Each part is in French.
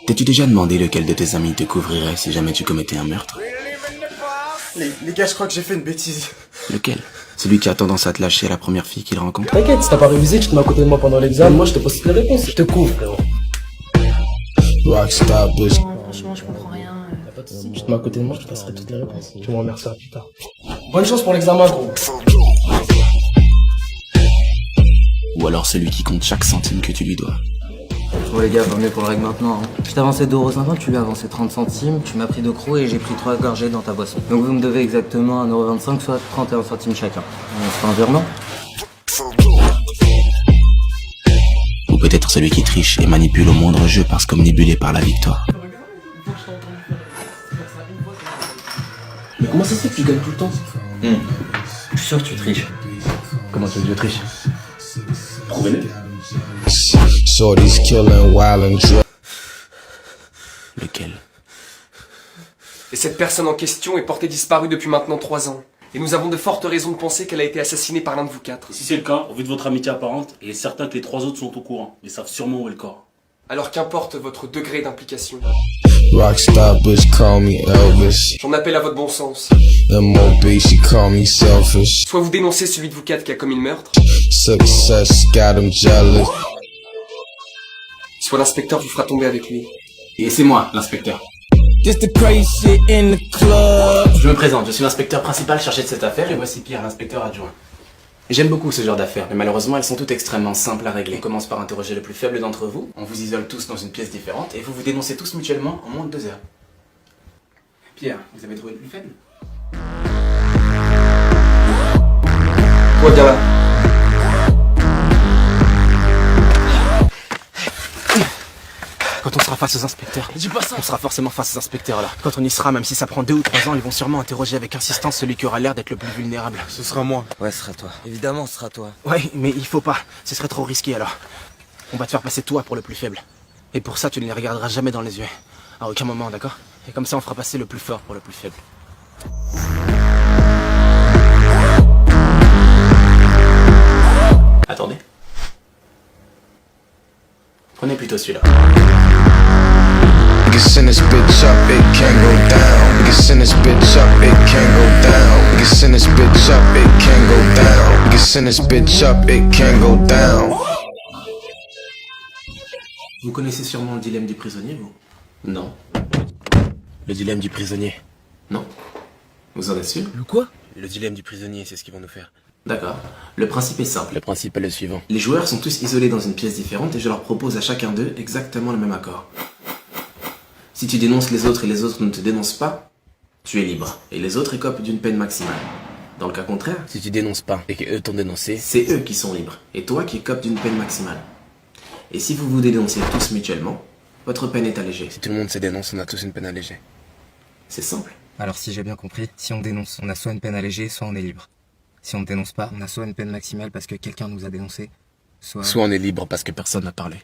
T'es-tu déjà demandé lequel de tes amis te couvrirait si jamais tu commettais un meurtre? Les gars, je crois que j'ai fait une bêtise. Lequel? Celui qui a tendance à te lâcher à la première fille qu'il rencontre? T'inquiète, si t'as pas révisé, tu te mets à côté de moi pendant l'examen, moi je te pose toutes les réponses. Je te couvre, frérot. Rockstar bitch. Non, franchement, je comprends rien. Y'a pas de soucis, tu te mets à côté de moi, je te passerai toutes les réponses. Tu me remercieras plus tard. Bonne chance pour l'examen, gros. Ou alors celui qui compte chaque centime que tu lui dois? Bon les gars, vaut mieux qu'on le règle maintenant. Hein. Je t'ai avancé 2,50€, tu lui as avancé 30 centimes, tu m'as pris 2 crocs et j'ai pris 3 gorgées dans ta boisson. Donc vous me devez exactement 1,25€, soit 31 centimes chacun. On se fait un virement? Ou peut-être celui qui triche et manipule au moindre jeu parce qu'omnibulé par la victoire. Mais comment ça se fait que tu gagnes tout le temps? Je suis sûr que tu triches. Comment tu veux que je triche? Prouvez-le. Shorty's killing wild and drunk. Lequel? Et cette personne en question est portée disparue depuis maintenant 3 ans. Et nous avons de fortes raisons de penser qu'elle a été assassinée par l'un de vous 4. Si c'est le cas, au vu de votre amitié apparente, il est certain que les 3 autres sont au courant, mais savent sûrement où est le corps. Alors qu'importe votre degré d'implication. Rockstar bitch, call me Elvis. J'en appelle à votre bon sens. MOB, she call me selfish. Soit vous dénoncez celui de vous 4 qui a commis le meurtre, Success got him jealous. soit l'inspecteur vous fera tomber avec lui. Et c'est moi, l'inspecteur. Just the crazy shit in the club. Je me présente, je suis l'inspecteur principal chargé de cette affaire et voici Pierre, l'inspecteur adjoint. J'aime beaucoup ce genre d'affaires, mais malheureusement elles sont toutes extrêmement simples à régler. On commence par interroger le plus faible d'entre vous, on vous isole tous dans une pièce différente et vous vous dénoncez tous mutuellement en moins de 2 heures. Pierre, vous avez trouvé le plus faible? Toi, viens là. Quand on sera face aux inspecteurs, dis pas ça. On sera forcément face aux inspecteurs là. Quand on y sera, même si ça prend 2 ou 3 ans, ils vont sûrement interroger avec insistance celui qui aura l'air d'être le plus vulnérable. Ce sera moi. Ouais, ce sera toi. Évidemment, ce sera toi. Ouais, mais il faut pas, ce serait trop risqué alors. On va te faire passer toi pour le plus faible. Et pour ça, tu ne les regarderas jamais dans les yeux. À aucun moment, d'accord? Et comme ça, on fera passer le plus fort pour le plus faible. Attendez. Prenez plutôt celui-là. We can send this bitch up, it can go down. We can send this bitch up, it can go down. We can send this bitch up, it can go down. We can send this bitch up, it can go down. Vous connaissez sûrement le dilemme du prisonnier, vous? Non. Le dilemme du prisonnier? Non. Vous en êtes sûr? Le quoi? Le dilemme du prisonnier, c'est ce qu'ils vont nous faire. D'accord. Le principe est simple. Le principe est le suivant. Les joueurs sont tous isolés dans une pièce différente et je leur propose à chacun d'eux exactement le même accord. Si tu dénonces les autres et les autres ne te dénoncent pas, tu es libre. Et les autres écopent d'une peine maximale. Dans le cas contraire, si tu dénonces pas et qu'eux t'ont dénoncé, c'est eux qui sont libres. Et toi qui écopes d'une peine maximale. Et si vous vous dénoncez tous mutuellement, votre peine est allégée. Si tout le monde se dénonce, on a tous une peine allégée. C'est simple. Alors si j'ai bien compris, si on dénonce, on a soit une peine allégée, soit on est libre. Si on ne dénonce pas, on a soit une peine maximale parce que quelqu'un nous a dénoncé, soit on est libre parce que personne n'a parlé.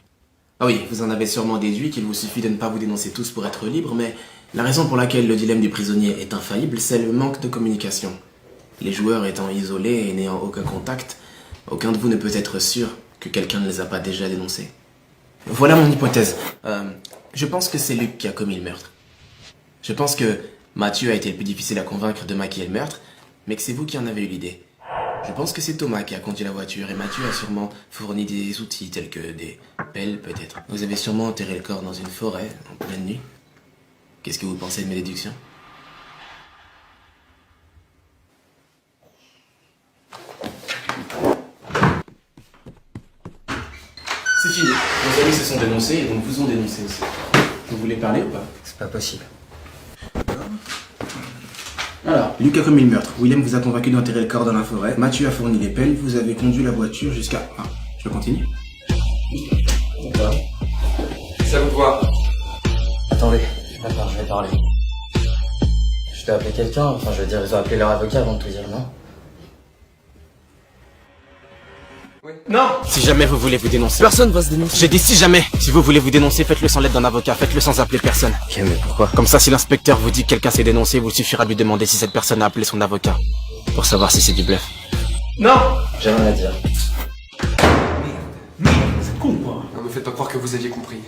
Ah oui, vous en avez sûrement déduit qu'il vous suffit de ne pas vous dénoncer tous pour être libre, mais la raison pour laquelle le dilemme du prisonnier est infaillible, c'est le manque de communication. Les joueurs étant isolés et n'ayant aucun contact, aucun de vous ne peut être sûr que quelqu'un ne les a pas déjà dénoncés. Voilà mon hypothèse. Je pense que c'est Luc qui a commis le meurtre. Je pense que Mathieu a été le plus difficile à convaincre de maquiller le meurtre, mais que c'est vous qui en avez eu l'idée. Je pense que c'est Thomas qui a conduit la voiture et Mathieu a sûrement fourni des outils tels que des pelles peut-être. Vous avez sûrement enterré le corps dans une forêt en pleine nuit. Qu'est-ce que vous pensez de mes déductions? C'est fini. Vos amis se sont dénoncés et donc vous ont dénoncé aussi. Vous voulez parler ou pas? c'est pas possible. Alors, Luc a commis le meurtre. William vous a convaincu d'enterrer le corps dans la forêt. Mathieu a fourni les pelles. Vous avez conduit la voiture jusqu'à... Ah, je continue. C'est à vous de voir. Attendez, d'accord, je vais parler. Je dois appeler quelqu'un, enfin je veux dire, ils ont appelé leur avocat avant de tout dire, non? Non! Si jamais vous voulez vous dénoncer... Personne va se dénoncer. J'ai dit si jamais! Si vous voulez vous dénoncer, faites-le sans l'aide d'un avocat, faites-le sans appeler personne. Ok, mais pourquoi? Comme ça, si l'inspecteur vous dit que quelqu'un s'est dénoncé, vous suffira de lui demander si cette personne a appelé son avocat. Pour savoir si c'est du bluff. Non! J'ai rien à dire. C'est con quoi. Non mais faites pas croire que vous aviez compris.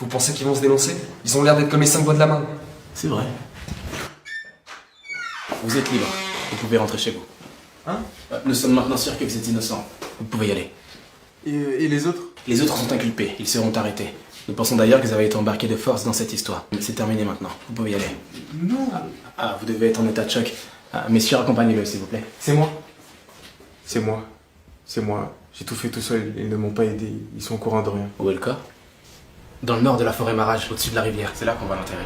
Vous pensez qu'ils vont se dénoncer? Ils ont l'air d'être comme les 5 doigts de la main. C'est vrai. Vous êtes libre. Vous pouvez rentrer chez vous. Hein? Nous sommes maintenant sûrs que vous êtes innocent. Vous pouvez y aller. Et les autres? Les autres sont inculpés. Ils seront arrêtés. Nous pensons d'ailleurs que vous avez été embarqués de force dans cette histoire. Mais c'est terminé maintenant. Vous pouvez y aller. Non. Ah, vous devez être en état de choc. Ah, messieurs, accompagnez-le, s'il vous plaît. C'est moi. C'est moi. C'est moi. J'ai tout fait tout seul. Ils ne m'ont pas aidé. Ils sont au courant de rien. Où est le corps? Dans le nord de la forêt Marage, au-dessus de la rivière. C'est là qu'on va l'enterrer.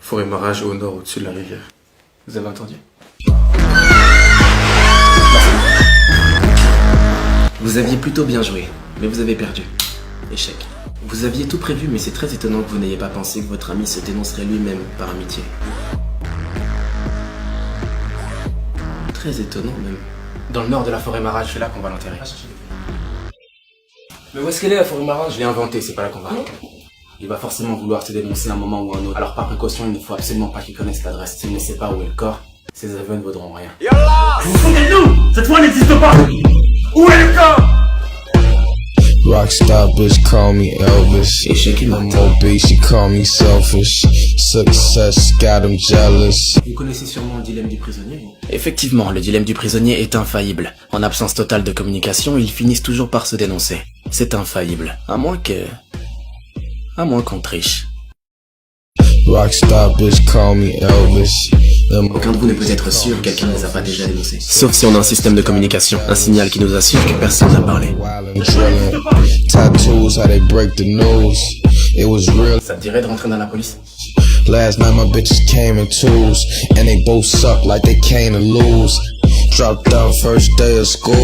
Forêt Marage au nord, au-dessus de la rivière. Vous avez entendu? Vous aviez plutôt bien joué, mais vous avez perdu. Échec. Vous aviez tout prévu, mais c'est très étonnant que vous n'ayez pas pensé que votre ami se dénoncerait lui-même par amitié. Très étonnant même. Dans le nord de la forêt Marage, c'est là qu'on va l'enterrer. Mais où est-ce qu'elle est la forêt Marage? Je l'ai inventée, c'est pas là qu'on va. Il va forcément vouloir se dénoncer à un moment ou à un autre. Alors par précaution, il ne faut absolument pas qu'il connaisse l'adresse. S'il ne sait pas où est le corps, ses aveux ne vaudront rien. Vous vous foutez de nous! Cette fois n'existe pas! Où est le corps? Rockstar bitch call me Elvis. Échec et I'm mat. obese, she call me selfish. Success got them jealous. Vous connaissez sûrement le dilemme du prisonnier, vous? Effectivement, le dilemme du prisonnier est infaillible. En absence totale de communication, ils finissent toujours par se dénoncer. C'est infaillible. À moins qu'on triche. Rockstar bitch call me Elvis. Aucun de vous ne peut être sûr que quelqu'un ne les a pas déjà dénoncés. Sauf si on a un système de communication, un signal qui nous assure que personne n'a parlé. Tattoos, how they break the news. It was real. Ça te dirait de rentrer dans la police? Last night my bitches came in twos, and they both suck like they came to lose. Dropped out first day of school.